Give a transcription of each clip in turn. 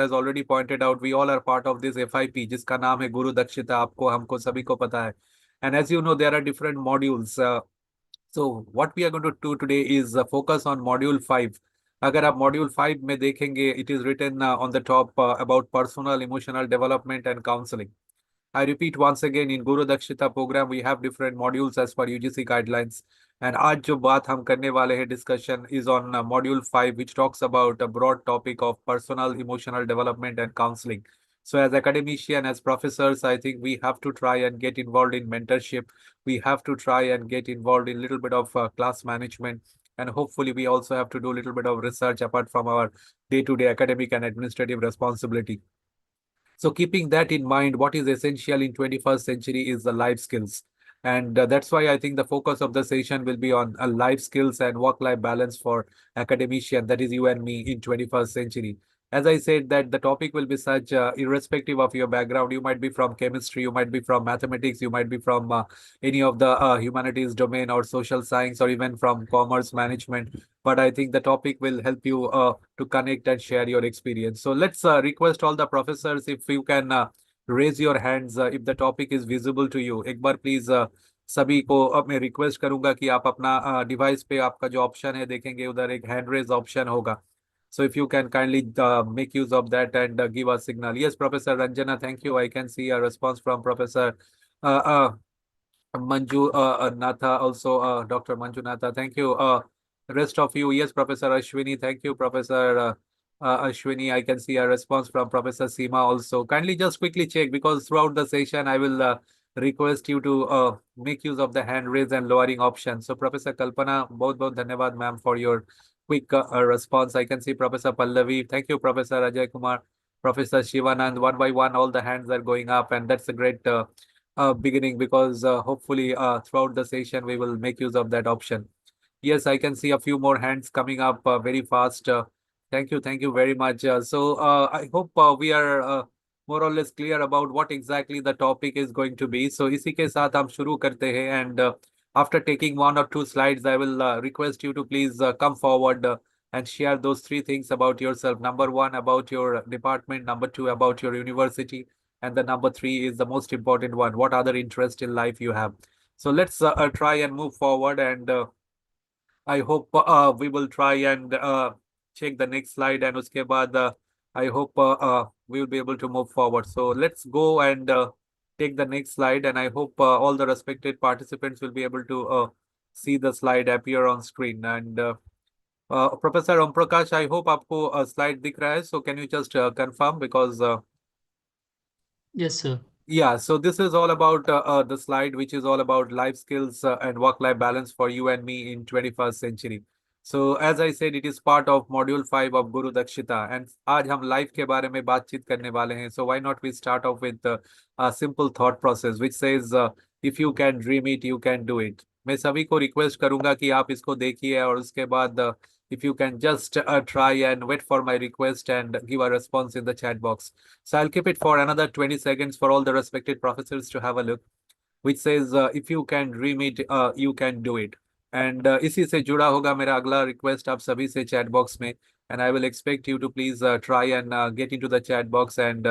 has already pointed out, we all are part of this FIP, जिसका नाम है गुरु दक्षिता. आपको हमको सभी को पता है. And as you know, there are different modules. So what we are going to do today is focus on module 5. अगर आप module 5 में देखेंगे, it is written on the top about personal emotional development and counseling. I repeat once again, in Guru Dakshita program, we have different modules as per UGC guidelines. And आज जो बात हम करने वाले हैं discussion is on module 5, which talks about a broad topic of personal emotional development and counseling. So as academician, as professors, I think we have to try and get involved in mentorship. We have to try and get involved in a little bit of class management. And hopefully we also have to do a little bit of research apart from our day-to-day academic and administrative responsibility. So keeping that in mind, what is essential in 21st century is the life skills. And that's why I think the focus of the session will be on life skills and work-life balance for academician, that is you and me, in 21st century. As I said, that the topic will be such, irrespective of your background. You might be from chemistry, you might be from mathematics, you might be from any of the humanities domain or social science, or even from commerce management. But I think the topic will help you to connect and share your experience. So let's request all the professors, if you can raise your hands if the topic is visible to you. एक बार please सभी को अब मैं request करूंगा कि आप अपना device पे आपका जो ऑप्शन है देखेंगे, उधर एक हैंड रेज ऑप्शन होगा. So if you can kindly make use of that and give a signal. Yes, Professor Ranjana, thank you. I can see a response from Professor Manju Natha, also Dr. Manju Natha. Thank you. Rest of you, yes, Professor Ashwini. Thank you, Professor Ashwini. I can see a response from Professor Seema also. Kindly just quickly check, because throughout the session I will request you to make use of the hand raise and lowering option. So Professor Kalpana, बहुत धन्यवाद ma'am for your quick response. I can see Professor Pallavi. Thank you, Professor Ajay Kumar. Professor Shivanand, one by one, all the hands are going up, and that's a great beginning, because hopefully throughout the session we will make use of that option. Yes, I can see a few more hands coming up very fast. Thank you very much. So I hope we are more or less clear about what exactly the topic is going to be. So इसी के साथ हम शुरू करते हैं, and after taking one or two slides, I will request you to please come forward and share those three things about yourself. Number one, about your department. Number two, about your university. And the number three is the most important one. What other interest in life you have? So let's try and move forward, and I hope we will try and check the next slide, and uske baad I hope we will be able to move forward. So let's go and take the next slide, and I hope all the respected participants will be able to see the slide appear on screen. And Professor Om Prakash, I hope आपको slide दिख रहा है. So can you just confirm, because Yes, sir. yeah, so this is all about the slide, which is all about life skills and work-life balance for you and me in 21st century. So as I said, it is part of module 5 of Guru Dakshita, and आज हम life के बारे में बातचीत करने वाले हैं. So why not we start off with a simple thought process, which says, if you can dream it, you can do it. मैं सभी को रिक्वेस्ट करूंगा कि आप इसको देखिए, और उसके बाद if you can just try and wait for my request and give a response in the chat box. So I'll keep it for another 20 seconds for all the respected professors to have a look, which says, if you can dream it, you can do it. And इसी से जुड़ा होगा मेरा अगला request आप सभी से chat box में, and I will expect you to please try and get into the chat box and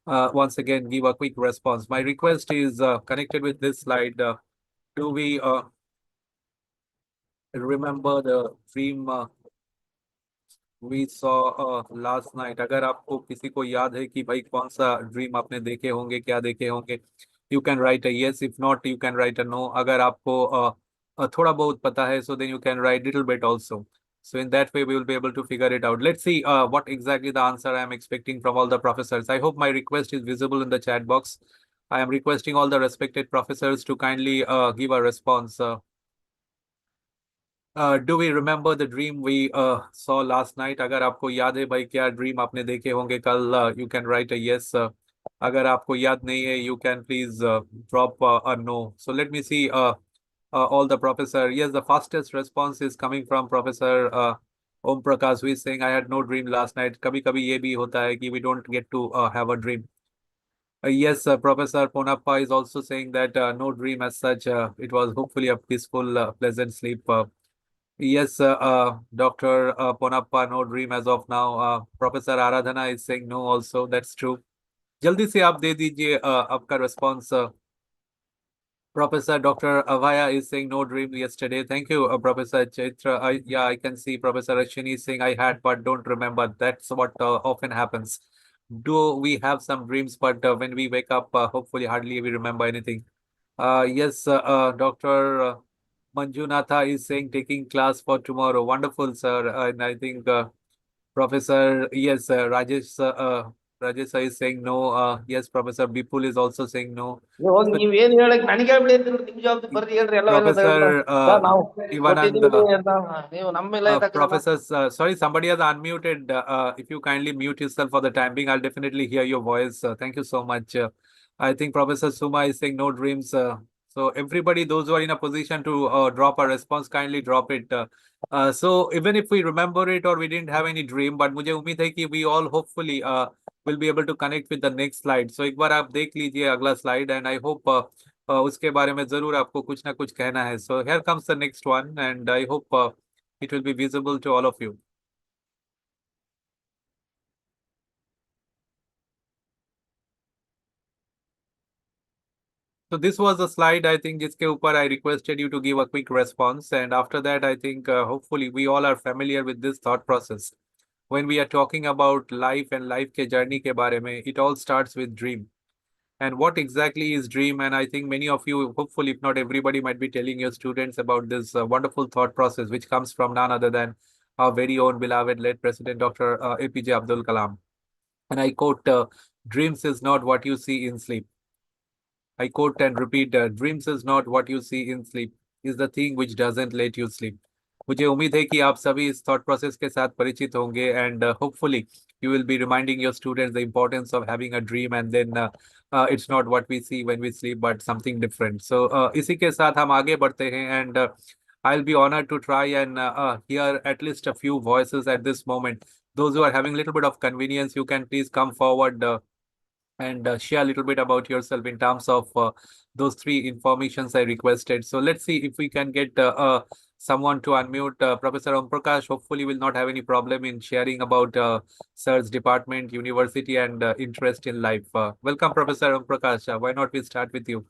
once again give a quick response. My request is connected with this slide. Do we remember the dream we saw last night? अगर आपको किसी को याद है कि भाई कौन सा ड्रीम आपने देखे होंगे, क्या देखे होंगे, you can write a yes. If not, you can write a no. अगर आपको थोड़ा बहुत पता है, so then you can write little bit also. So in that way, we will be able to figure it out. Let's see what exactly the answer I am expecting from all the professors. I hope my request is visible in the chat box. I am requesting all the respected professors to kindly give a response. Do we remember the dream we saw last night? अगर आपको याद है भाई क्या dream आपने देखे होंगे कल, you can write a yes. अगर आपको याद नहीं है, you can please drop a no. So let me see all the professor. Yes, the fastest response is coming from Professor Om Prakash, who is saying, I had no dream last night. कभी कभी ये भी होता है कि we don't get to have a dream. Yes, Professor Ponappa is also saying that no dream as such. It was hopefully a peaceful, pleasant sleep. Yes, Dr. Ponappa, no dream as of now. Professor Aradhana is saying no also. That's true. जल्दी से आप दे दीजिए आपका response. Professor Dr. Avaya is saying no dream yesterday. Thank you, Professor Chaitra. Yeah, I can see Professor Ashwini is saying I had but don't remember. That's what often happens. Do we have some dreams, but when we wake up, hopefully hardly we remember anything. Yes, Dr. Manjunatha is saying taking class for tomorrow. Wonderful, sir. And I think Professor, yes, Rajesh sir is saying no. Yes, Professor Bipul is also saying no. ಇವಾಗ So, ನೀವೇನ್ ಹೇಳಕ್ ನನಗೆ ಹೇಳ್ಬಿಡಿ ನಿಮ್ ಜವಾಬ್ದಾರಿ ಬರ್ರಿ ಹೇಳ್ರಿ ಎಲ್ಲ Professor ಸರ್ ನಾವು Ivanand, ಕೊಟ್ಟಿದೀವಿ ಅಂತ ನೀವು ನಮ್ಮ ಮೇಲೆ ತಕ್ಕಲ್ಲ. Professor, sorry, somebody has unmuted. If you kindly mute yourself for the time being, I'll definitely hear your voice. Thank you so much. I think Professor Suma is saying no dreams. So everybody, those who are in a position to drop a response, kindly drop it. So even if we remember it or we didn't have any dream, but मुझे उम्मीद है कि we all hopefully will be able to connect with the next slide. So एक बार आप देख लीजिए अगला slide and I hope उसके बारे में जरूर आपको कुछ ना कुछ कहना है. So here comes the next one and I hope it will be visible to all of you. So this was a slide I think जिसके ऊपर I requested you to give a quick response and after that I think hopefully we all are familiar with this thought process. When we are talking about life and life के journey के बारे में, it all starts with dream. And what exactly is dream? And I think many of you, hopefully, if not everybody, might be telling your students about this wonderful thought process, which comes from none other than our very own beloved late President Dr. APJ Abdul Kalam. And I quote, dreams is not what you see in sleep. I quote and repeat, dreams is not what you see in sleep, is the thing which doesn't let you sleep. मुझे उम्मीद है कि आप सभी इस thought process के साथ परिचित होंगे and hopefully you will be reminding your students the importance of having a dream and then it's not what we see when we sleep but something different. So इसी के साथ हम आगे बढ़ते हैं and I'll be honored to try and hear at least a few voices at this moment. Those who are having a little bit of convenience, you can please come forward and share a little bit about yourself in terms of those three informations I requested. So let's see if we can get someone to unmute. Professor Om Prakash hopefully will not have any problem in sharing about sir's department, university, and interest in life. Welcome, Professor Om Prakash. Why not we start with you?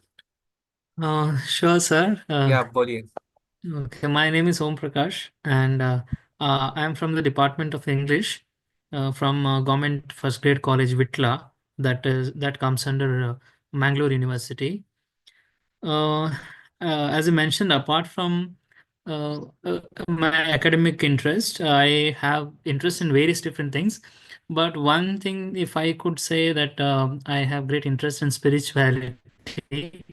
Sure, sir. Yeah, boliye. Okay, my name is Om Prakash, and I'm from the Department of English from Government First Grade College, Vitla, that comes under Mangalore University. As I mentioned, apart from my academic interest, I have interest in various different things. But one thing, if I could say that I have great interest in spirituality.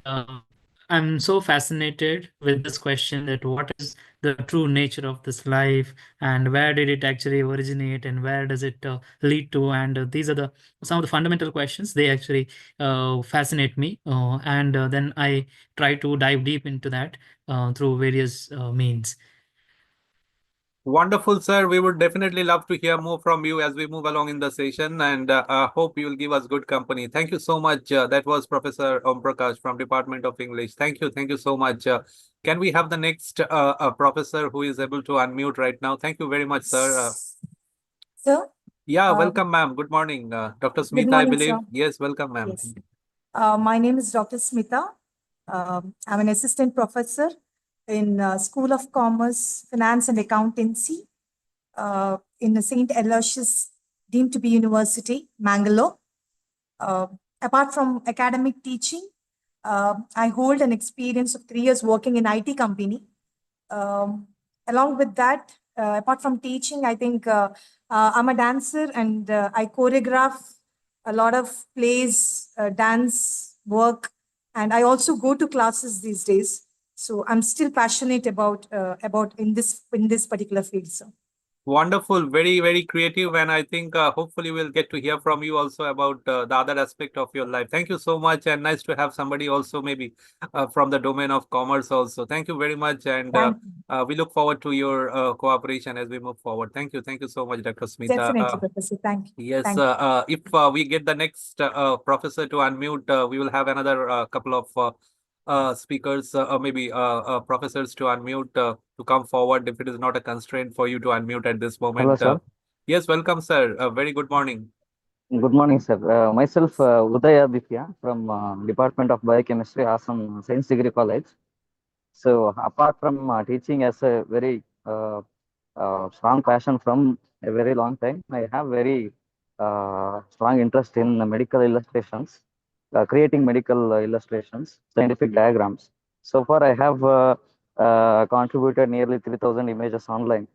Uh, I'm so fascinated with this question that what is the true nature of this life and where did it actually originate and where does it lead to? And these are the some of the fundamental questions. They actually fascinate me, and then I try to dive deep into that through various means. Wonderful, sir. We would definitely love to hear more from you as we move along in the session and hope you will give us good company. Thank you so much. That was Professor Om Prakash from Department of English. Thank you. Thank you so much. Can we have the next professor who is able to unmute right now? Thank you very much, sir. Sir, Yeah, uh, welcome, ma'am. Good morning. Dr. good Smita, I morning, believe. sir. Yes, welcome, ma'am. Yes. My name is Dr. Smita. I'm an assistant professor in School of Commerce, Finance and Accountancy in the St. Aloysius deemed to be University, Mangalore. Apart from academic teaching, I hold an experience of 3 years working in IT company. Along with that, apart from teaching, I think I'm a dancer and I choreograph a lot of plays, dance work, and I also go to classes these days. So I'm still passionate about in this particular field, sir. Wonderful, very, very creative. And I think hopefully we'll get to hear from you also about the other aspect of your life. Thank you so much. And nice to have somebody also maybe from the domain of commerce also. Thank you very much. And Thank you. we look forward to your cooperation as we move forward. Thank you. Thank you so much, Dr. Smita. Definitely, Professor. Thank you. Yes, Thank you. if we get the next professor to unmute, we will have another couple of speakers or maybe professors to unmute to come forward if it is not a constraint for you to unmute at this moment. Hello, sir. Yes, welcome, sir. Very good morning. Good morning, sir. Myself, Udaya Aditya from Department of Biochemistry, Assam Science Degree College. So, apart from teaching as a very strong passion from a very long time, I have very strong interest in medical illustrations, creating medical illustrations, scientific diagrams. So far, I have contributed nearly 3,000 images online.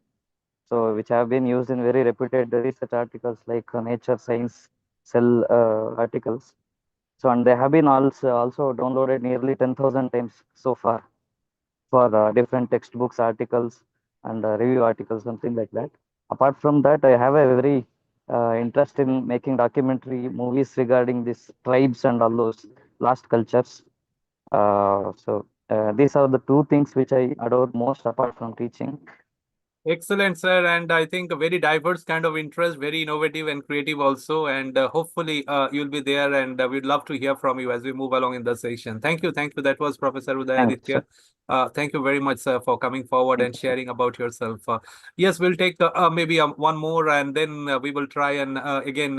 So which have been used in very reputed research articles like Nature, Science, Cell articles. So and they have been also downloaded nearly 10,000 times so far for different textbooks, articles, and review articles, something like that. Apart from that, I have a very interest in making documentary movies regarding these tribes and all those lost cultures. These are the two things which I adore most apart from teaching. Excellent, sir. And I think a very diverse kind of interest, very innovative and creative also. And hopefully you'll be there and we'd love to hear from you as we move along in the session. Thank you. Thank you. That was Professor Udayaditya. Thank you very much, sir, for coming forward and sharing about yourself. Yes, we'll take maybe one more and then we will try and again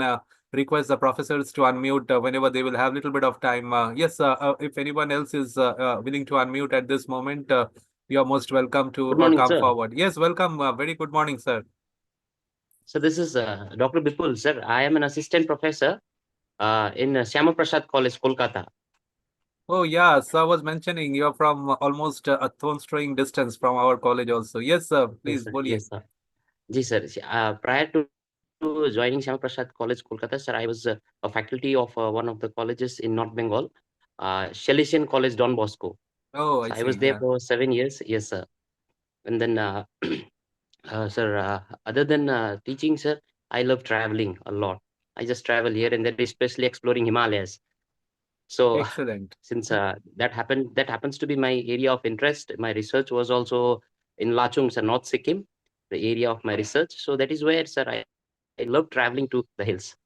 request the professors to unmute whenever they will have a little bit of time. Yes, if anyone else is willing to unmute at this moment, you are most welcome to Good morning, come sir. forward. Yes, welcome. Very good morning, sir. So this is Dr. Bipul, sir. I am an assistant professor in Syama Prasad College, Kolkata. Oh, yeah. So I was mentioning you're from almost a stone's throwing distance from our college also. Yes, sir. Please, boliye. Yes, sir. Ji, sir. Prior to joining Syama Prasad College, Kolkata, sir, I was a faculty of one of the colleges in North Bengal, Shalesian College, Don Bosco. Oh, So I I was see. there Yeah. for 7 years. Yes, sir. And then, sir, other than teaching, sir, I love traveling a lot. I just travel here and there, especially exploring Himalayas. So Excellent. since that happens to be my area of interest, my research was also in Lachung, sir, North Sikkim, the area of my research. So that is where, sir, I love traveling to the hills.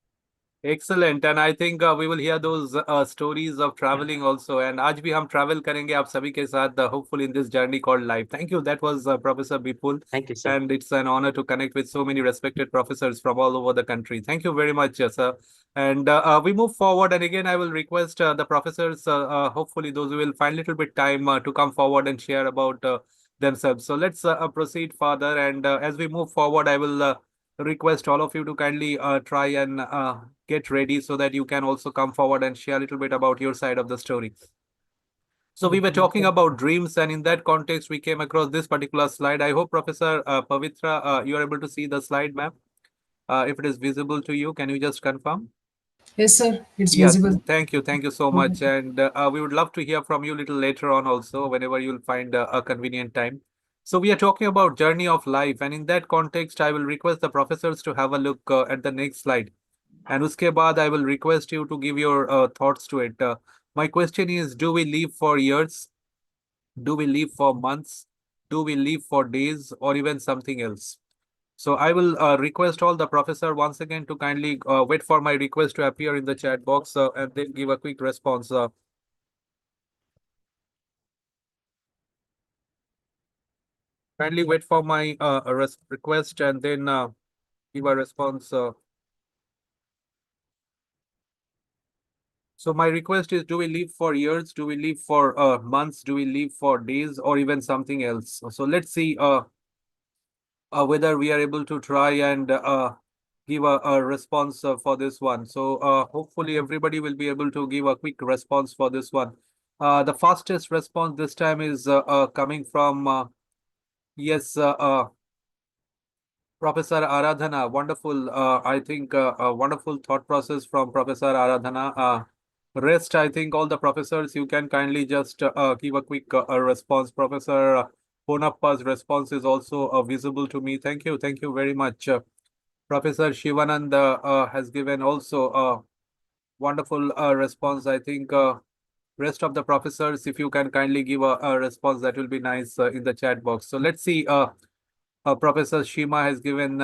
Excellent. And I think we will hear those stories of traveling also. And आज भी हम travel करेंगे आप सभी के साथ hopefully in this journey called life. Thank you. That was Professor Bipul. Thank you, sir. And it's an honor to connect with so many respected professors from all over the country. Thank you very much, sir. And we move forward. And again, I will request the professors, hopefully those who will find a little bit time to come forward and share about themselves. So let's proceed further. And as we move forward, I will request all of you to kindly try and get ready so that you can also come forward and share a little bit about your side of the story. So we were talking about dreams, and in that context, we came across this particular slide. I hope, Professor Pavitra, you are able to see the slide, ma'am. If it is visible to you, can you just confirm? Yes, sir. It's Yeah, visible. thank you. Thank you so much. And we would love to hear from you a little later on also, whenever you'll find a convenient time. So we are talking about journey of life. And in that context, I will request the professors to have a look at the next slide. And uske baad, I will request you to give your thoughts to it. My question is, do we live for years? Do we live for months? Do we live for days or even something else? So I will request all the professor once again to kindly wait for my request to appear in the chat box and then give a quick response. Kindly wait for my request and then give a response. So my request is, do we live for years? Do we live for months? Do we live for days or even something else? So let's see whether we are able to try and give a response for this one. So hopefully everybody will be able to give a quick response for this one. The fastest response this time is coming from, yes, Professor Aradhana. Wonderful. I think a wonderful thought process from Professor Aradhana. Rest, I think all the professors, you can kindly just give a quick response. Professor Ponappa's response is also visible to me. Thank you. Thank you very much. Professor Shivanand has given also a wonderful response. I think rest of the professors, if you can kindly give a response, that will be nice in the chat box. So let's see. Professor Shima has given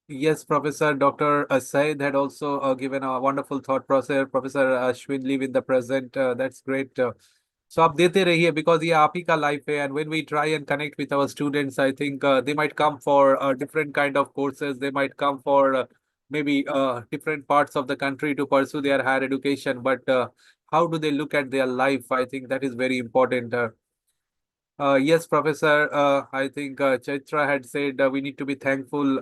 Yes, Professor Dr. Said had also given a wonderful thought process. Professor Ashwin live in the present. That's great. So आप देते रहिए because ये आप ही का life है, and when we try and connect with our students, I think they might come for different kind of courses. They might come for maybe different parts of the country to pursue their higher education. But how do they look at their life? I think that is very important. Yes, Professor. I think Chaitra had said we need to be thankful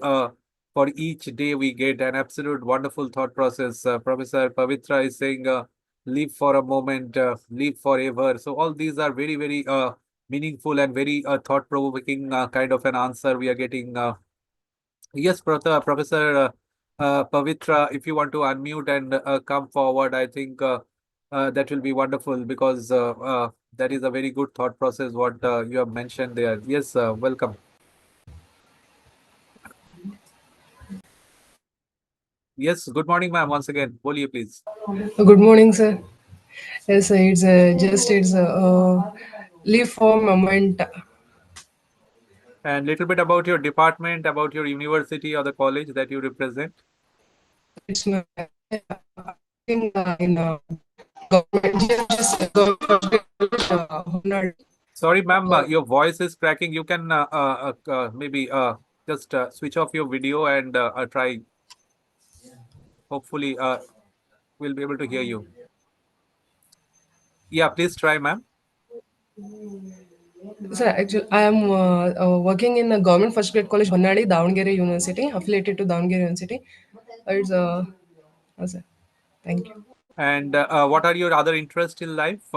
for each day we get. An absolute wonderful thought process. Professor Pavitra is saying, live for a moment, live forever. So all these are very, very meaningful and very thought-provoking kind of an answer we are getting. Yes, Professor Pavitra, if you want to unmute and come forward, I think that will be wonderful because that is a very good thought process what you have mentioned there. Yes, welcome. Yes, good morning, ma'am. Once again, बोलिए please. Good morning, sir. Yes, sir, it's leave for moment. And little bit about your department, about your university or the college that you represent. It's my in government, just government. Sorry, ma'am, your voice is cracking. You can maybe just switch off your video and try. Hopefully, we'll be able to hear you. Yeah, please try, ma'am. Sir, actually, I am working in a government first grade college, Honnadi, Davangere University, affiliated to Davangere University. It's sir. Thank you. And what are your other interests in life?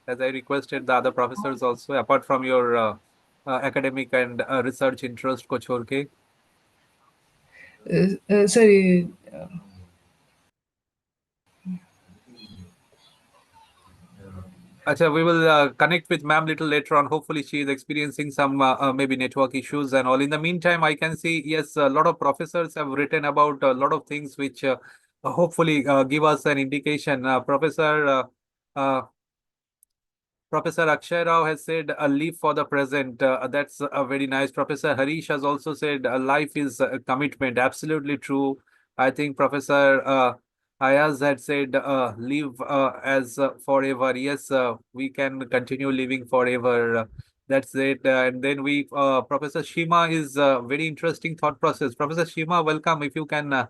As I requested the other professors also, apart from your academic and research interest, ko chhod ke. Sir, Acha, we will connect with ma'am little later on. Hopefully, she is experiencing some maybe network issues and all. In the meantime, I can see, yes, a lot of professors have written about a lot of things which hopefully give us an indication. Professor Akshay Rao has said, live for the present. That's very nice. Professor Harish has also said, life is a commitment. Absolutely true. I think Professor Ayaz had said, live as forever. Yes, we can continue living forever. That's it. And then Professor Shima is a very interesting thought process. Professor Shima, welcome. If you can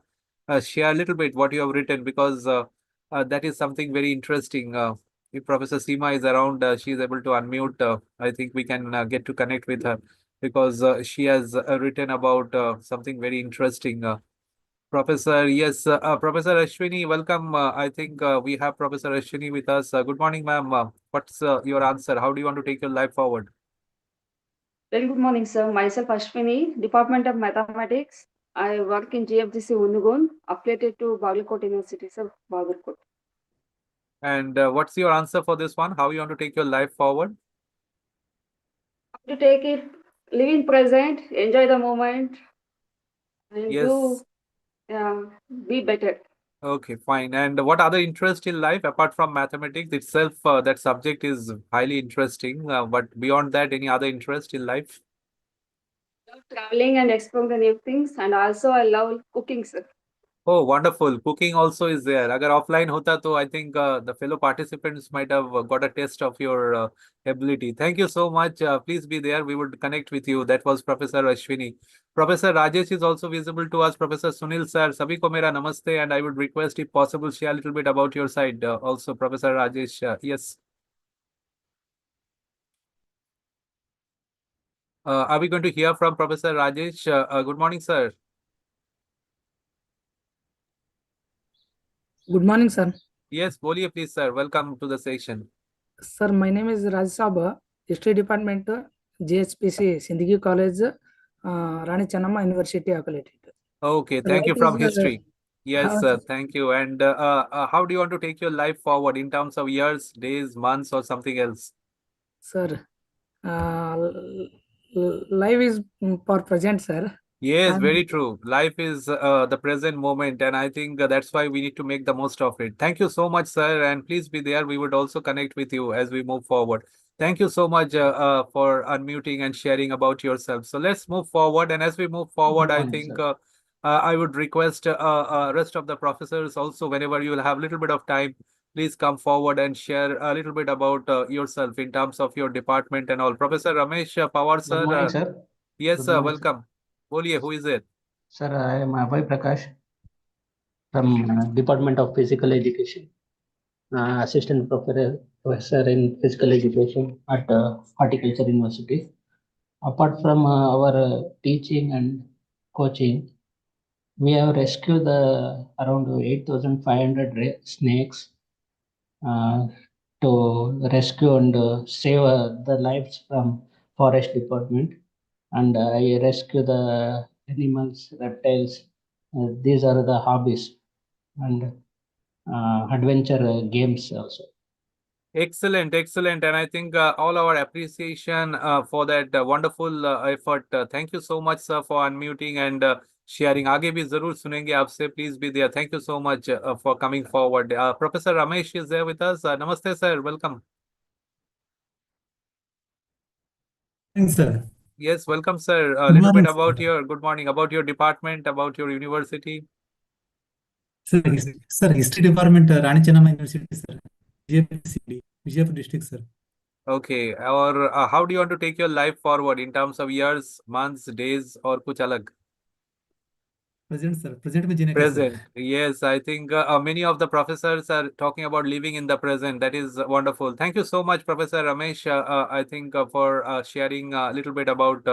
share a little bit what you have written, because that is something very interesting. If Professor Seema is around, she is able to unmute. I think we can get to connect with her because she has written about something very interesting. Professor, yes, Professor Ashwini, welcome. I think we have Professor Ashwini with us. Good morning, ma'am. What's your answer? How do you want to take your life forward? Very good morning, sir. Myself Ashwini, Department of Mathematics. I work in GFGC Undugun, affiliated to Bagalkot University, sir, Bagalkot. And what's your answer for this one? How you want to take your life forward? To take it, live in present, enjoy the moment, and Yes. be better. Okay, fine. And what other interest in life apart from mathematics itself? That subject is highly interesting. But beyond that, any other interest in life? Love traveling and exploring the new things, and also I love cooking, sir. Oh, wonderful. Cooking also is there. Agar offline hota, to I think the fellow participants might have got a taste of your ability. Thank you so much. Please be there. We would connect with you. That was Professor Ashwini. Professor Rajesh is also visible to us. Professor Sunil sir, sabhi ko mera namaste, and I would request if possible share a little bit about your side. Also, Professor Rajesh. Yes. Are we going to hear from Professor Rajesh? Good morning, sir. Good morning, sir. Yes, boliye please, sir. Welcome to the session. Sir, my name is Raj Sabha, History Department, GHPC, Sindhigi College, Rani Channamma University, affiliated. Okay, thank you Life from is, history. Yes, thank you. And how do you want to take your life forward in terms of years, days, months, or something else? Sir, life is for present, sir. Yes, very true. Life is the present moment, and I think that's why we need to make the most of it. Thank you so much, sir, and please be there. We would also connect with you as we move forward. Thank you so much for unmuting and sharing about yourself. So let's move forward, and as we move forward, I think I would request rest of the professors also, whenever you will have a little bit of time, please come forward and share a little bit about yourself in terms of your department and all. Professor Ramesh Pawar, sir. Good morning, sir. Yes, Good sir. morning, sir. Welcome. Boliye, who is it? Sir, I am Abhay Prakash from Department of Physical Education, Assistant Professor in Physical Education at Horticulture University. Apart from our teaching and coaching, we have rescued around 8,500 snakes to rescue and save the lives from forest department. And I rescue the animals, reptiles. These are the hobbies and adventure games also. Excellent, excellent. And I think all our appreciation for that wonderful effort. Thank you so much, sir, for unmuting and sharing. आगे भी जरूर सुनेंगे आपसे. Please be there. Thank you so much for coming forward. Professor Ramesh is there with us. Namaste, sir. Welcome. Thanks, sir. Yes, welcome, sir. A Good little bit morning, about sir. your good morning, about your department, about your university. Sir, History Department, Rani Chennamma University, sir. Vijayapur district, sir. Okay. Or how do you want to take your life forward in terms of years, months, days, or kuch alag? Present, sir. Present में जीने का, sir. Present. Yes, I think many of the professors are talking about living in the present. That is wonderful. Thank you so much, Professor Ramesh. I think for sharing a little bit about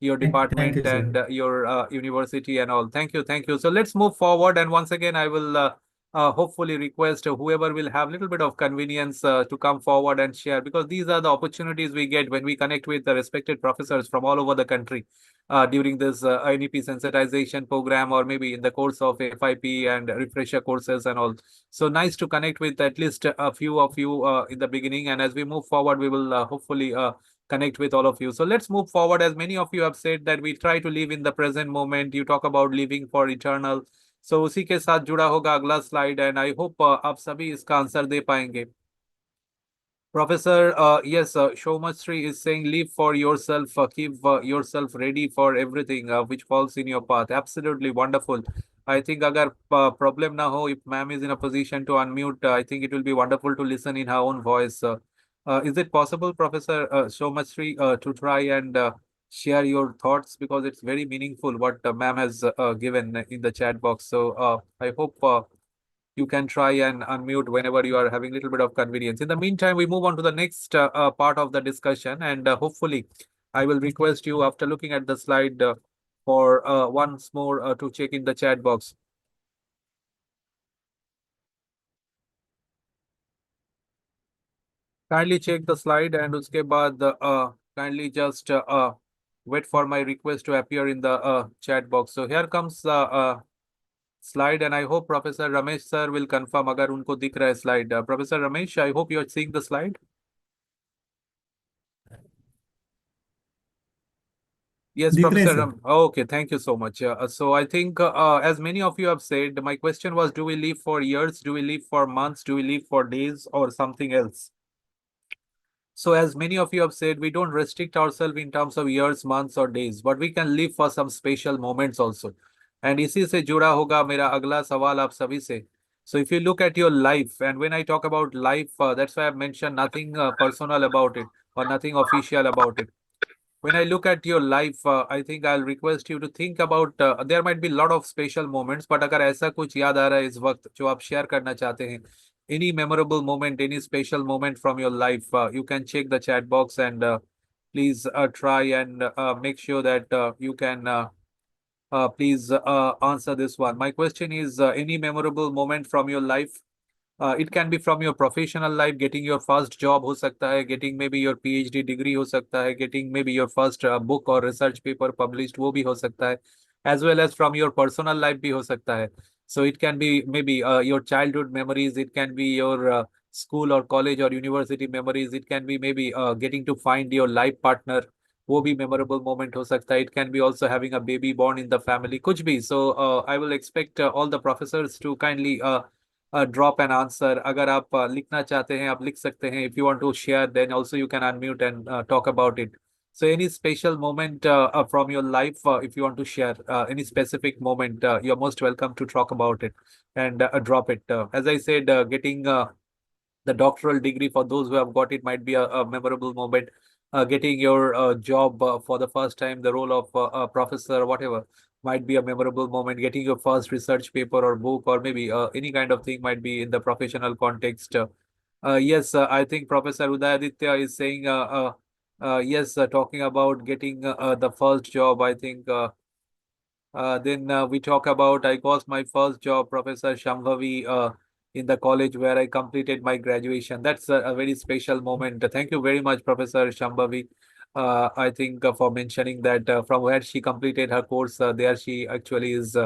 your department Thank you, and sir. your university and all. Thank you. Thank you. So let's move forward. And once again, I will hopefully request whoever will have a little bit of convenience to come forward and share, because these are the opportunities we get when we connect with the respected professors from all over the country during this INEP sensitization program, or maybe in the course of FIP and refresher courses and all. So nice to connect with at least a few of you in the beginning. And as we move forward, we will hopefully connect with all of you. So let's move forward. As many of you have said that we try to live in the present moment. You talk about living for eternal. So उसी के साथ जुड़ा होगा अगला slide, and I hope आप सभी इसका answer दे पाएंगे. Professor, yes, Shomastri is saying, live for yourself, keep yourself ready for everything which falls in your path. Absolutely wonderful. I think agar problem na ho, if ma'am is in a position to unmute, I think it will be wonderful to listen in her own voice. Is it possible, Professor Shomastri, to try and share your thoughts, because it's very meaningful what ma'am has given in the chat box. So I hope you can try and unmute whenever you are having a little bit of convenience. In the meantime, we move on to the next part of the discussion, and hopefully I will request you, after looking at the slide, for once more to check in the chat box. Kindly check the slide, and uske baad kindly just wait for my request to appear in the chat box. So here comes the slide, and I hope Professor Ramesh sir will confirm agar unko dikh raha hai slide. Professor Ramesh, I hope you are seeing the slide. Yes, Professor Ram. Okay, thank you so much. So I think as many of you have said, my question was, do we live for years? Do we live for months? Do we live for days, or something else? So as many of you have said, we don't restrict ourselves in terms of years, months, or days, but we can live for some special moments also. And इसी से जुड़ा होगा मेरा अगला सवाल आप सभी से. So if you look at your life, and when I talk about life, that's why I've mentioned nothing personal about it or nothing official about it. When I look at your life, I think I'll request you to think about, there might be a lot of special moments, but अगर ऐसा कुछ याद आ रहा है इस वक्त जो आप शेयर करना चाहते हैं, any memorable moment, any special moment from your life, you can check the chat box, and please try and make sure that you can please answer this one. My question is, any memorable moment from your life? It can be from your professional life, getting your first job हो सकता है, getting maybe your PhD degree हो सकता है, getting maybe your first book or research paper published वो भी हो सकता है, as well as from your personal life भी हो सकता है. So it can be maybe your childhood memories, it can be your school or college or university memories, it can be maybe getting to find your life partner, वो भी memorable moment हो सकता है. It can be also having a baby born in the family, कुछ भी. So I will expect all the professors to kindly drop an answer. अगर आप लिखना चाहते हैं आप लिख सकते हैं. If you want to share, then also you can unmute and talk about it. So any special moment from your life, if you want to share any specific moment, you're most welcome to talk about it and drop it. As I said, getting the doctoral degree for those who have got it might be a memorable moment. Getting your job for the first time, the role of a professor, whatever, might be a memorable moment. Getting your first research paper or book, or maybe any kind of thing might be in the professional context. Yes, I think Professor Udayaditya is saying, yes, talking about getting the first job, I think. Then we talk about I got my first job, Professor Shambhavi, in the college where I completed my graduation. That's a very special moment. Thank you very much, Professor Shambhavi. I think for mentioning that from where she completed her course, there she actually is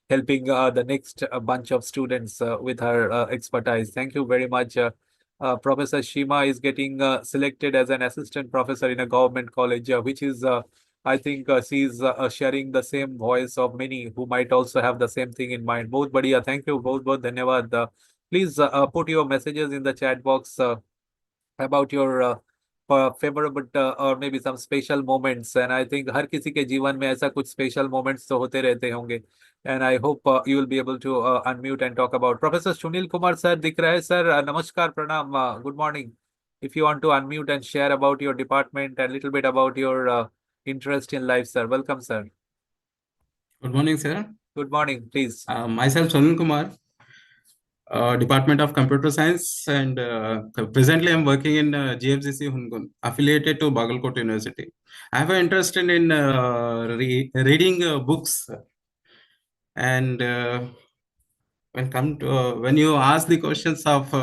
helping the next bunch of students with her expertise. Thank you very much. Professor Shima is getting selected as an assistant professor in a government college, which is I think she's sharing the same voice of many who might also have the same thing in mind. Both बढ़िया. Thank you. बहुत धन्यवाद. Please put your messages in the chat box about your favorable or maybe some special moments. And I think हर किसी के जीवन में ऐसा कुछ special moments तो होते रहते होंगे. And I hope you will be able to unmute and talk about. Professor Sunil Kumar sir दिख रहा है sir. नमस्कार प्रणाम. Good morning. If you want to unmute and share about your department and a little bit about your interest in life, sir. Welcome, sir. Good morning, sir. Good morning, please. Myself, Sunil Kumar, Department of Computer Science, and presently I'm working in GFGC Hungun, affiliated to Bagalkot University. I have an interest in reading books, and when you ask the questions of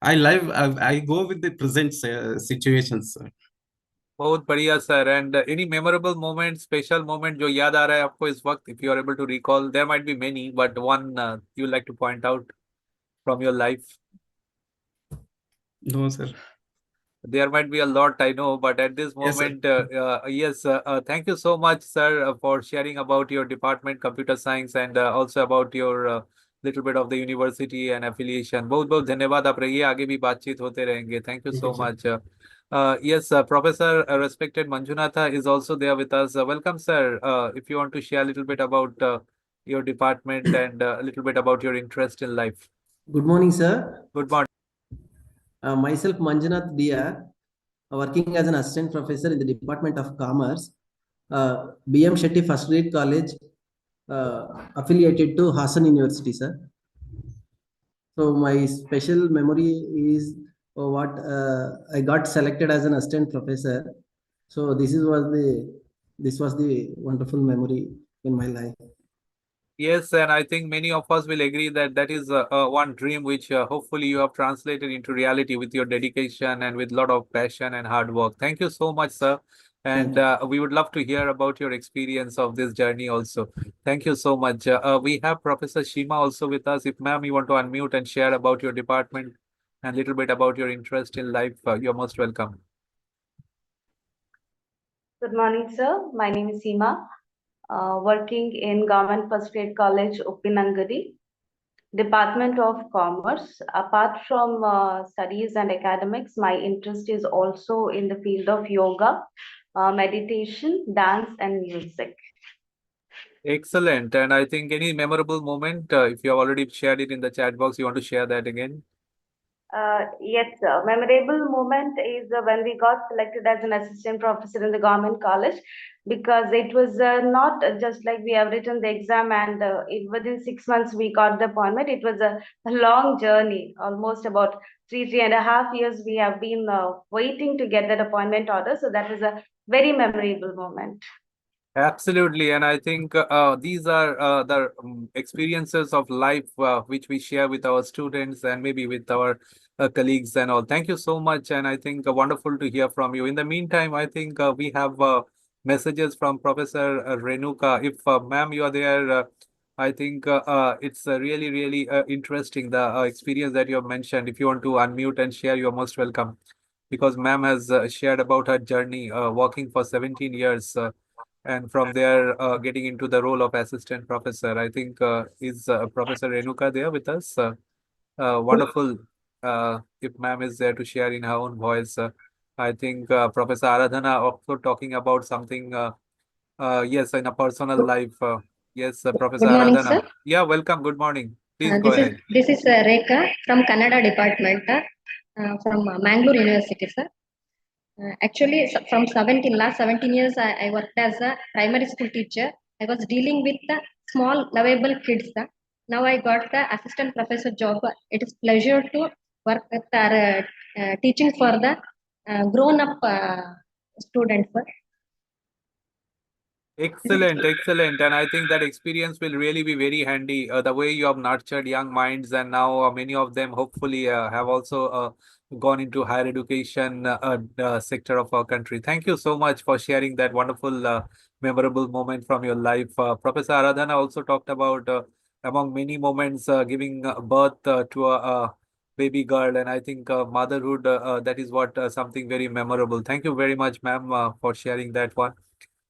I go with the present situations. बहुत बढ़िया sir. And any memorable moment, special moment जो याद आ रहा है आपको इस वक्त, if you are able to recall, there might be many, but one you like to point out from your life? No, sir. There might be a lot, I know, but at this moment, yes, thank you so much, sir, for sharing about your department, computer science, and also about your little bit of the university and affiliation. बहुत बहुत धन्यवाद. आप रहिए, आगे भी बातचीत होते रहेंगे. Thank you so much. Yes, Professor respected Manjunatha is also there with us. Welcome, sir. If you want to share a little bit about your department and a little bit about your interest in life. Good morning, sir. Good morning. Myself, Manjunath Dr. Working as an assistant professor in the Department of Commerce, BM Shetty First Grade College, affiliated to Hassan University, sir. So my special memory is what I got selected as an assistant professor. So this was the wonderful memory in my life. Yes, and I think many of us will agree that that is one dream which hopefully you have translated into reality with your dedication and with a lot of passion and hard work. Thank you so much, sir. And we would love to hear about your experience of this journey also. Thank you so much. We have Professor Shima also with us. If ma'am, you want to unmute and share about your department and a little bit about your interest in life, you're most welcome. Good morning, sir. My name is Seema. Working in Government First Grade College, Uppinangadi, Department of Commerce. Apart from studies and academics, my interest is also in the field of yoga, meditation, dance, and music. Excellent. And I think any memorable moment, if you have already shared it in the chat box, you want to share that again? Yes, sir. Memorable moment is when we got selected as an assistant professor in the government college, because it was not just like we have written the exam and within 6 months we got the appointment. It was a long journey, almost about 3.5 years we have been waiting to get that appointment order. So that was a very memorable moment. Absolutely. And I think these are the experiences of life which we share with our students and maybe with our colleagues and all. Thank you so much. And I think wonderful to hear from you. In the meantime, I think we have messages from Professor Renuka. If ma'am, you are there, I think it's really, really interesting, the experience that you have mentioned. If you want to unmute and share, you're most welcome. Because ma'am has shared about her journey working for 17 years. And from there, getting into the role of assistant professor. I think is Professor Renuka there with us? Wonderful. If ma'am is there to share in her own voice. I think Professor Aradhana also talking about something, yes, in a personal life. Yes, Professor Good morning, Aradhana. sir. Yeah, welcome. Good morning. Please go This is ahead. Rekha from Kannada department from Mangalore University, sir. Actually, from last 17 years, I worked as a primary school teacher. I was dealing with the small, lovable kids. Now I got the assistant professor job. It is pleasure to work with our teaching for the grown-up students, sir. Excellent, excellent. And I think that experience will really be very handy. The way you have nurtured young minds, and now many of them hopefully have also gone into higher education sector of our country. Thank you so much for sharing that wonderful, memorable moment from your life. Professor Aradhana also talked about, among many moments, giving birth to a baby girl. And I think motherhood, that is what something very memorable. Thank you very much, ma'am, for sharing that one.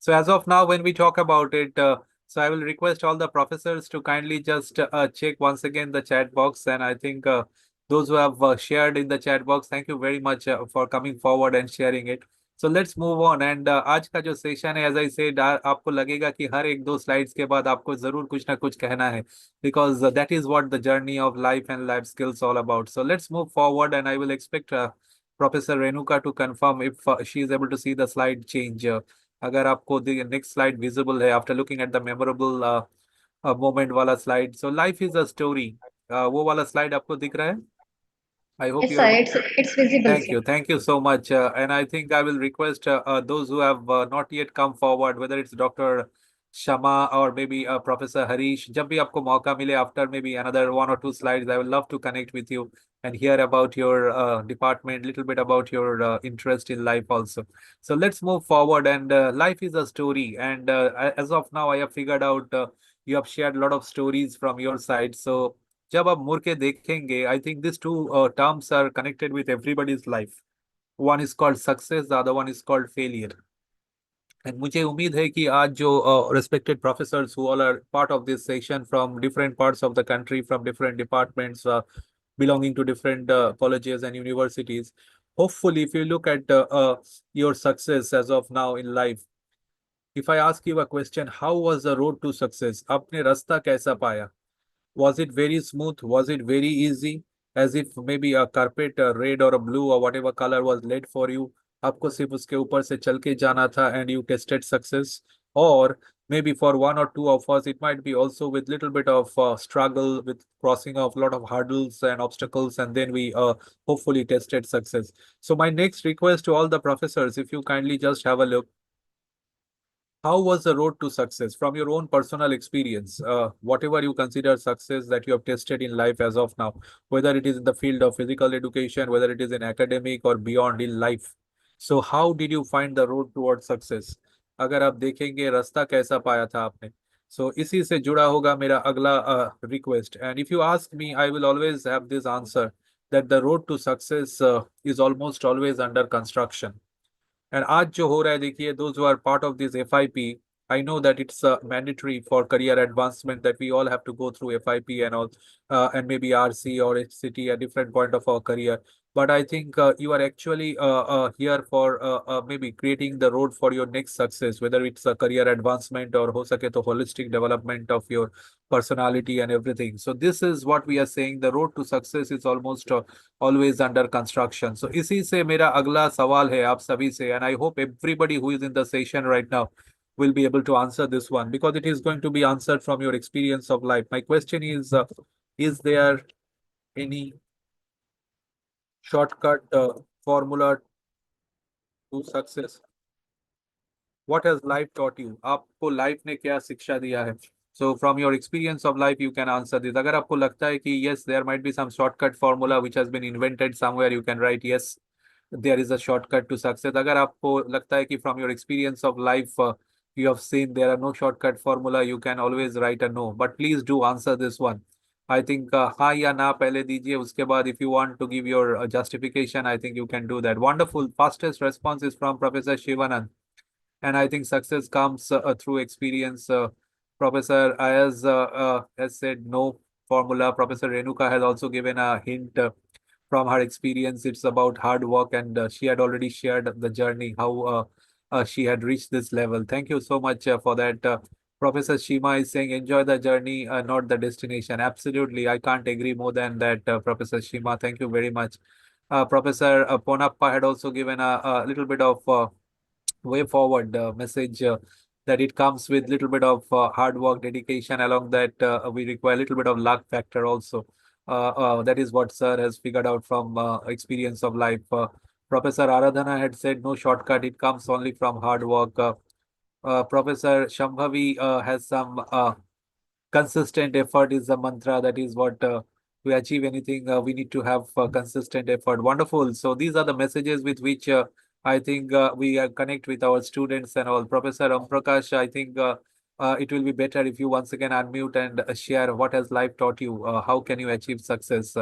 So as of now, when we talk about it, so I will request all the professors to kindly just check once again the chat box. And I think those who have shared in the chat box, thank you very much for coming forward and sharing it. So let's move on. And आज का जो session है, as I said, आपको लगेगा कि हर एक दो slides के बाद आपको जरूर कुछ ना कुछ कहना है, because that is what the journey of life and life skills all about. So let's move forward, and I will expect Professor Renuka to confirm if she is able to see the slide change. अगर आपको next slide visible है after looking at the memorable moment वाला slide, so life is a story, वो वाला slide आपको दिख रहा है? I hope Yes, you are. sir. It's visible, Thank sir. you. Thank you so much. And I think I will request those who have not yet come forward, whether it's Dr. Shama or maybe Professor Harish, जब भी आपको मौका मिले after maybe another one or two slides, I would love to connect with you and hear about your department, little bit about your interest in life also. So let's move forward. And life is a story. And as of now, I have figured out you have shared a lot of stories from your side. So जब आप मुड़ के देखेंगे, I think these two terms are connected with everybody's life. One is called success, the other one is called failure. And मुझे उम्मीद है कि आज जो respected professors who all are part of this session from different parts of the country, from different departments, belonging to different colleges and universities, hopefully if you look at your success as of now in life, if I ask you a question, how was the road to success? आपने रास्ता कैसा पाया? Was it very smooth? Was it very easy? As if maybe a carpet, a red or a blue or whatever color was laid for you. आपको सिर्फ उसके ऊपर से चल के जाना था and you tested success. Or maybe for one or two of us, it might be also with little bit of struggle, with crossing of a lot of hurdles and obstacles, and then we hopefully tested success. So my next request to all the professors, if you kindly just have a look, how was the road to success from your own personal experience? Whatever you consider success that you have tested in life as of now, whether it is in the field of physical education, whether it is in academic or beyond in life. So how did you find the road towards success? अगर आप देखेंगे रास्ता कैसा पाया था आपने, so इसी से जुड़ा होगा मेरा अगला request. And if you ask me, I will always have this answer that the road to success is almost always under construction. And आज जो हो रहा है, देखिए, those who are part of this FIP, I know that it's mandatory for career advancement that we all have to go through FIP and all, and maybe RC or HCT at different point of our career. But I think you are actually here for maybe creating the road for your next success, whether it's a career advancement or ho sake to holistic development of your personality and everything. So this is what we are saying. The road to success is almost always under construction. So इसी से मेरा अगला सवाल है आप सभी से, and I hope everybody who is in the session right now will be able to answer this one, because it is going to be answered from your experience of life. My question is there any shortcut formula to success? What has life taught you? आपको life ने क्या शिक्षा दिया है? So from your experience of life, you can answer this. अगर आपको लगता है कि yes, there might be some shortcut formula which has been invented somewhere, you can write yes, there is a shortcut to success. अगर आपको लगता है कि from your experience of life, you have seen there are no shortcut formula, you can always write a no. But please do answer this one. I think हाँ या ना पहले दीजिए, उसके बाद if you want to give your justification, I think you can do that. Wonderful. Fastest response is from Professor Shivanand. And I think success comes through experience. Professor Ayaz has said no formula. Professor Renuka has also given a hint. from her experience. It's about hard work, and she had already shared the journey, how she had reached this level. Thank you so much for that. Professor Shima is saying, enjoy the journey, not the destination. Absolutely. I can't agree more than that, Professor Shima. Thank you very much. Professor Ponappa had also given a little bit of way forward message that it comes with little bit of hard work, dedication. Along that, we require a little bit of luck factor also. That is what sir has figured out from experience of life. Professor Aradhana had said no shortcut. It comes only from hard work. Professor Shambhavi has some consistent effort is the mantra. That is what to achieve anything, we need to have consistent effort. Wonderful. So these are the messages with which I think we connect with our students and all. Professor Prakash, I think it will be better if you once again unmute and share what has life taught you. How can you achieve success?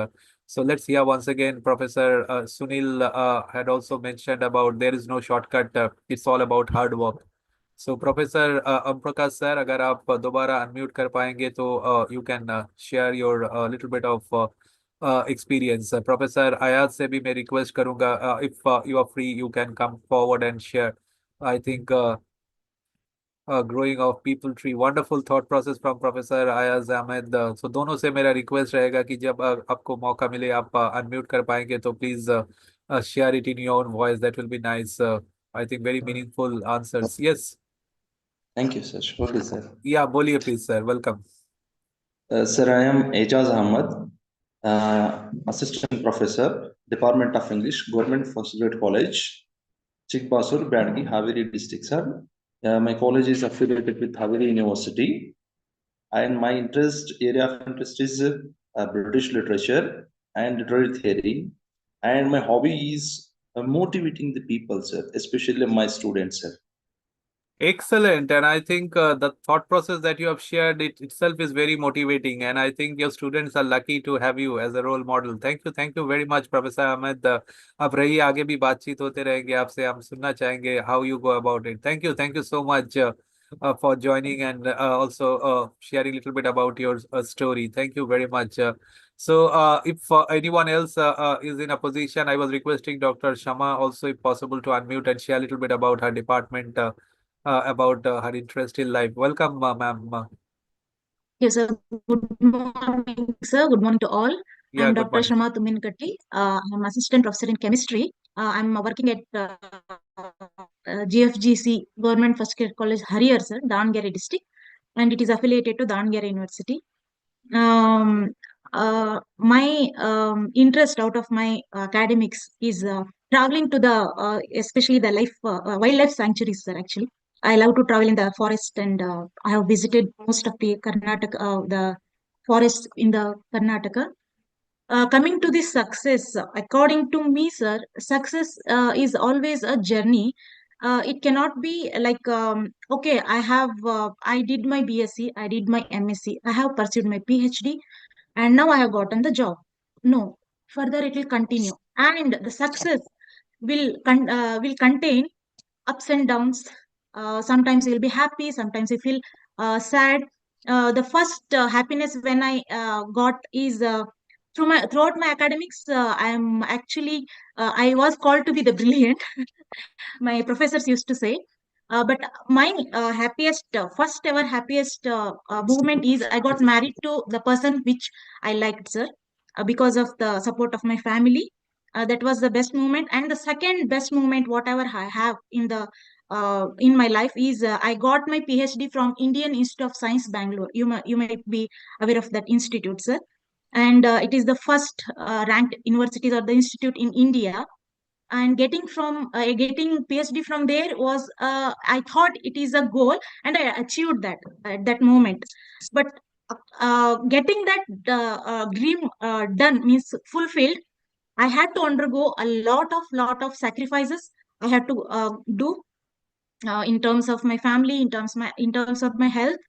So let's hear once again. Professor Sunil had also mentioned about there is no shortcut. It's all about hard work. So professor Om Prakash sir, अगर आप दोबारा unmute कर पाएंगे तो you can share your little bit of experience. Professor Ayaz से भी मैं request करूंगा, if you are free you can come forward and share. I think growing of people tree, wonderful thought process from Professor Ayaz Ahmed. So दोनों से मेरा request रहेगा कि जब आपको मौका मिले आप अनम्यूट कर पाएंगे तो please share it in your own voice. That will be nice. I think very meaningful answers. Yes. Thank you, sir. Okay, sir. Yeah, boliye please, sir. Welcome. Sir, I am Ejaz Ahmad, Assistant Professor, Department of English, Government First Grade College, Chikbasur, Badgi, Haveri District, sir. My college is affiliated with Haveri University, and my area of interest is British literature and literary theory, and my hobby is motivating the people, sir, especially my students, sir. Excellent. And I think the thought process that you have shared it itself is very motivating. And I think your students are lucky to have you as a role model. Thank you very much, Professor Ahmed. अब रहिए, आगे भी बातचीत होते रहेंगे आपसे, हम सुनना चाहेंगे how you go about it. Thank you so much for joining and also sharing a little bit about your story. Thank you very much. So if anyone else is in a position, I was requesting Dr. Shama also, if possible, to unmute and share a little bit about her department. About her interest in life. Welcome, ma'am. Yes, sir. Good morning, sir. Good morning to all. Yeah, I'm good Dr. morning. Shama Tuminkatti. I'm assistant professor in chemistry. I'm working at GFGC Government First Grade College, Harrier, sir, Davangere district, and it is affiliated to Davangere University. My interest out of my academics is traveling to the especially the wildlife sanctuaries, sir. Actually, I love to travel in the forest, and I have visited most of the Karnataka, the forests in the Karnataka. Coming to this success, according to me, sir, success is always a journey. It cannot be like, okay, I did my BSc, I did my MSc, I have pursued my PhD, and now I have gotten the job. No, further it will continue, and the success will contain ups and downs. Sometimes you'll be happy, sometimes you feel sad. The first happiness when I got is throughout my academics. I was called to be the brilliant. My professors used to say. But my first ever happiest moment is I got married to the person which I liked, sir, because of the support of my family. That was the best moment. And the second best moment, whatever I have in my life, is I got my PhD from Indian Institute of Science, Bangalore. You might be aware of that institute, sir. And it is the first ranked university or the institute in India. And getting PhD from there was I thought it is a goal, and I achieved that at that moment. But getting that dream done, means fulfilled, I had to undergo a lot of sacrifices. I had to do in terms of my family, in terms of my health.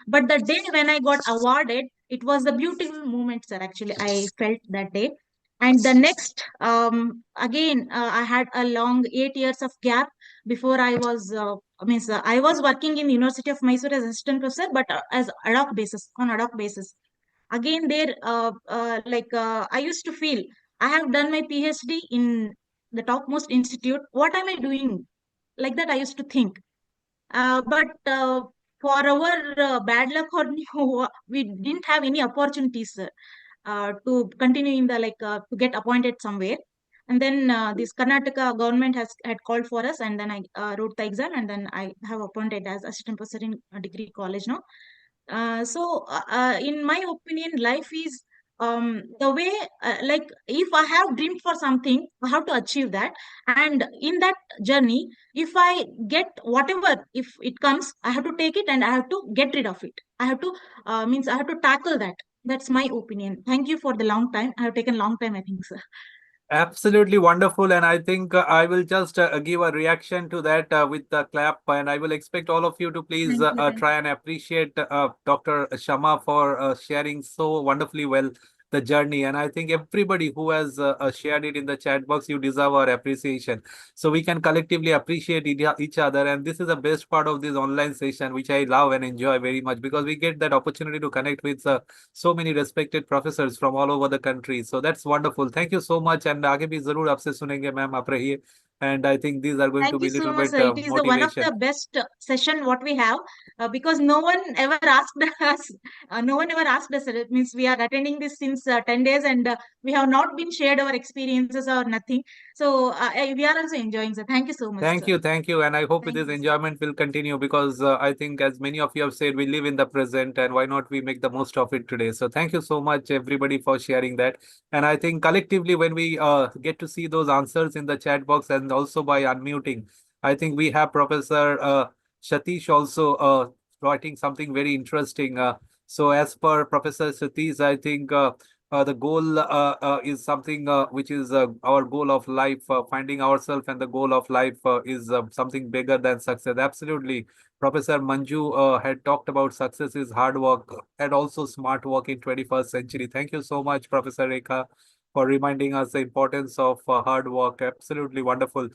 But the day when I got awarded, it was a beautiful moment, sir. Actually, I felt that day. And the next, again, I had a long 8 years of gap before I was, I was working in University of Mysore as assistant professor, but as ad hoc basis, on ad hoc basis. Again, there, I used to feel I have done my PhD in the topmost institute. What am I doing? Like that, I used to think. But for our bad luck or we didn't have any opportunities to continue in the to get appointed somewhere. And then this Karnataka government had called for us, and then I wrote the exam, and then I have appointed as assistant professor in a degree college now. In my opinion, life is the way, like if I have dreamed for something, I have to achieve that. And in that journey, if I get whatever, if it comes, I have to take it and I have to get rid of it. I have to, means I have to tackle that. That's my opinion. Thank you for the long time. I have taken long time, I think, sir. Absolutely wonderful. And I think I will just give a reaction to that with the clap. And I will expect all of you to please Thank try and appreciate Dr. Shama for sharing so wonderfully well the journey. And I think everybody who has shared it in the chat box, you deserve our appreciation. So we can collectively appreciate each other. And this is the best part of this online session, which I love and enjoy very much, because we get that opportunity to connect with so many respected professors from all over the country. So that's wonderful. Thank you so much. And आगे भी जरूर आपसे सुनेंगे ma'am, आप रहिए. And I think these are going to Thank be you so little much, bit sir. It is one of motivation. the best session what we have, because no one ever asked us. No one ever asked us. It means we are attending this since 10 days, and we have not been shared our experiences or nothing. So we are also enjoying. So thank you so much, Thank sir. you, thank you. And I hope Thank this you, sir. enjoyment will continue, because I think, as many of you have said, we live in the present, and why not we make the most of it today. So thank you so much, everybody, for sharing that. And I think collectively, when we get to see those answers in the chat box and also by unmuting, I think we have Professor Satish also writing something very interesting. So as per Professor Satish, I think the goal is something which is our goal of life. Finding ourselves and the goal of life is something bigger than success. Absolutely. Professor Manju had talked about success is hard work and also smart work in 21st century. Thank you so much, Professor Rekha, for reminding us the importance of hard work. Absolutely wonderful.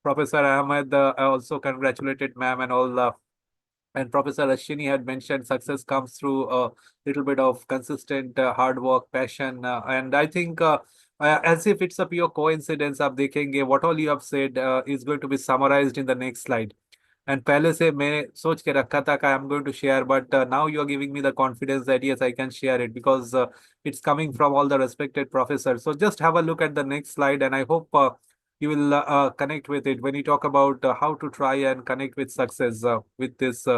Professor Ahmed also congratulated ma'am and all. And Professor Ashwini had mentioned success comes through a little bit of consistent hard work, passion. And I think as if it's a pure coincidence, आप देखेंगे what all you have said is going to be summarized in the next slide. And पहले से मैं सोच के रखा था कि I'm going to share, but now you are giving me the confidence that yes, I can share it, because it's coming from all the respected professors. So just have a look at the next slide, and I hope you will connect with it when you talk about how to try and connect with success with this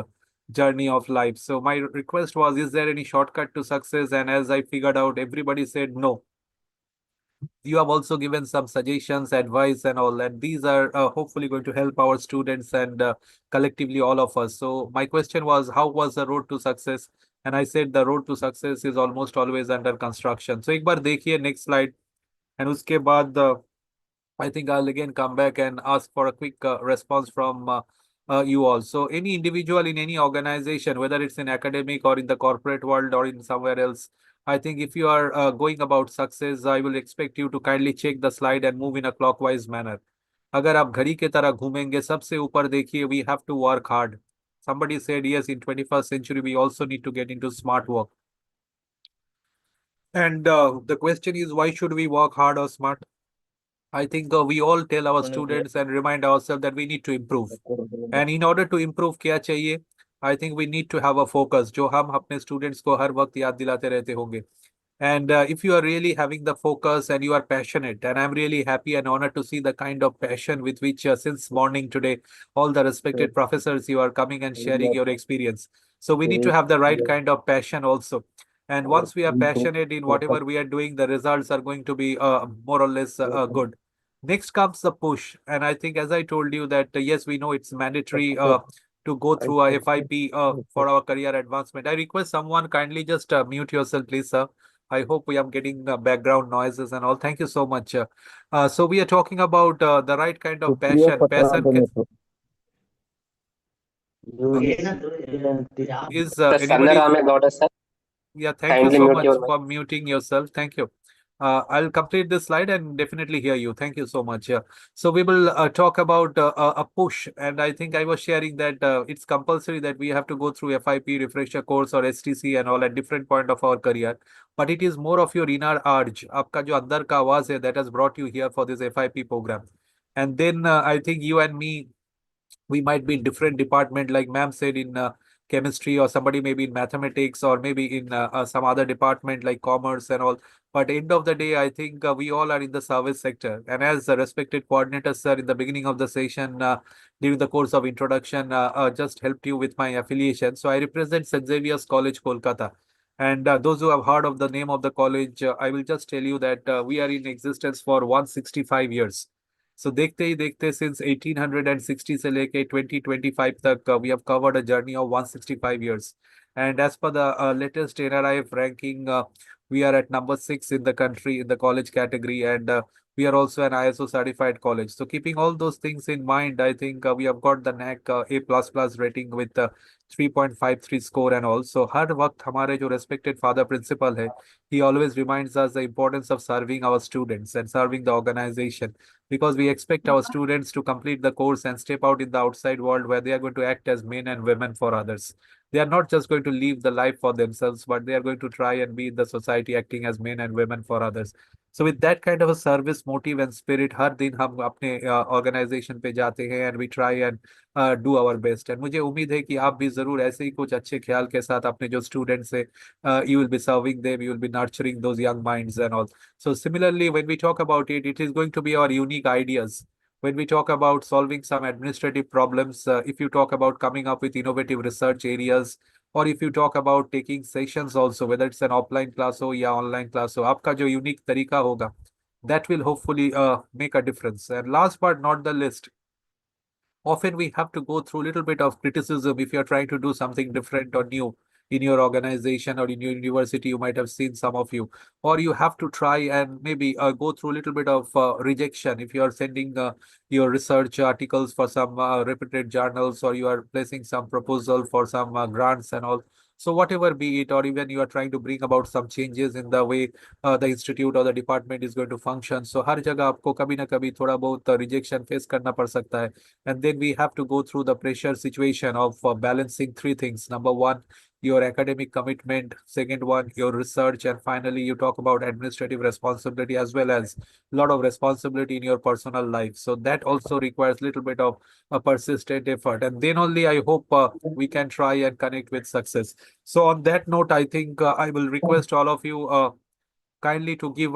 journey of life. So my request was, is there any shortcut to success? And as I figured out, everybody said no. You have also given some suggestions, advice, and all, and these are hopefully going to help our students and collectively all of us. So my question was, how was the road to success? And I said the road to success is almost always under construction. So एक बार देखिए next slide, and उसके बाद I think I'll again come back and ask for a quick response from you all. So any individual in any organization, whether it's in academic or in the corporate world or in somewhere else, I think if you are going about success, I will expect you to kindly check the slide and move in a clockwise manner. अगर आप घड़ी के तरह घूमेंगे, सबसे ऊपर देखिए, we have to work hard. Somebody said, yes, in 21st century, we also need to get into smart work. And the question is, why should we work hard or smart? I think we all tell our students and remind ourselves that we need to improve. And in order to improve, क्या चाहिए? I think we need to have a focus, जो हम अपने students को हर वक्त याद दिलाते रहते होंगे. And if you are really having the focus and you are passionate, and I'm really happy and honored to see the kind of passion with which since morning today, all the respected professors, you are coming and sharing your experience. So we need to have the right kind of passion also. And once we are passionate in whatever we are doing, the results are going to be more or less good. Next comes the push. And I think, as I told you, that yes, we know it's mandatory to go through a FIP for our career advancement. I request someone kindly just mute yourself, please, sir. I hope we are getting background noises and all. Thank you so much. So we are talking about the right kind of Supriyo passion. Patra Passion is Sir, anybody? Sandarame got us, sir. Yeah, thank you Kindly so mute much your mic. for muting yourself. Thank you. I'll complete this slide and definitely hear you. Thank you so much. So we will talk about a push, and I think I was sharing that it's compulsory that we have to go through FIP refresher course or STC and all at different point of our career. But it is more of your inner urge, आपका जो अंदर का आवाज है, that has brought you here for this FIP program. And then I think you and me, we might be in different department, like ma'am said, in chemistry, or somebody maybe in mathematics, or maybe in some other department like commerce and all. But end of the day, I think we all are in the service sector. And as the respected coordinator, sir, in the beginning of the session, during the course of introduction, just helped you with my affiliation. So I represent St.Xavier's College, Kolkata. And those who have heard of the name of the college, I will just tell you that we are in existence for 165 years. So देखते ही देखते since 1860 से लेके 2025 तक we have covered a journey of 165 years. And as per the latest NRIF ranking, we are at number 6 in the country in the college category, and we are also an ISO certified college. So keeping all those things in mind, I think we have got the NAC A++ rating with 3.53 score and all. So हर वक्त हमारे जो respected father principal है, he always reminds us the importance of serving our students and serving the organization, because we expect our students to complete the course and step out in the outside world where they are going to act as men and women for others. They are not just going to live the life for themselves, but they are going to try and be in the society acting as men and women for others. So with that kind of a service motive and spirit, हर दिन हम अपने organization पे जाते हैं and we try and do our best. And मुझे उम्मीद है कि आप भी जरूर ऐसे ही कुछ अच्छे ख्याल के साथ अपने जो students है, you will be serving them, you will be nurturing those young minds and all. So similarly, when we talk about it, it is going to be our unique ideas. When we talk about solving some administrative problems, if you talk about coming up with innovative research areas, or if you talk about taking sessions also, whether it's an offline class or या online class, so आपका जो unique तरीका होगा, that will hopefully make a difference. And last but not the least, often we have to go through a little bit of criticism if you're trying to do something different or new in your organization or in your university. You might have seen some of you, or you have to try and maybe go through a little bit of rejection if you are sending your research articles for some reputed journals, or you are placing some proposal for some grants and all. So whatever be it, or even you are trying to bring about some changes in the way the institute or the department is going to function. So हर जगह आपको कभी ना कभी थोड़ा बहुत rejection face करना पड़ सकता है. And then we have to go through the pressure situation of balancing three things. Number one, your academic commitment. Second one, your research. And finally, you talk about administrative responsibility as well as a lot of responsibility in your personal life. So that also requires a little bit of a persistent effort. And then only I hope we can try and connect with success. So on that note, I think I will request all of you kindly to give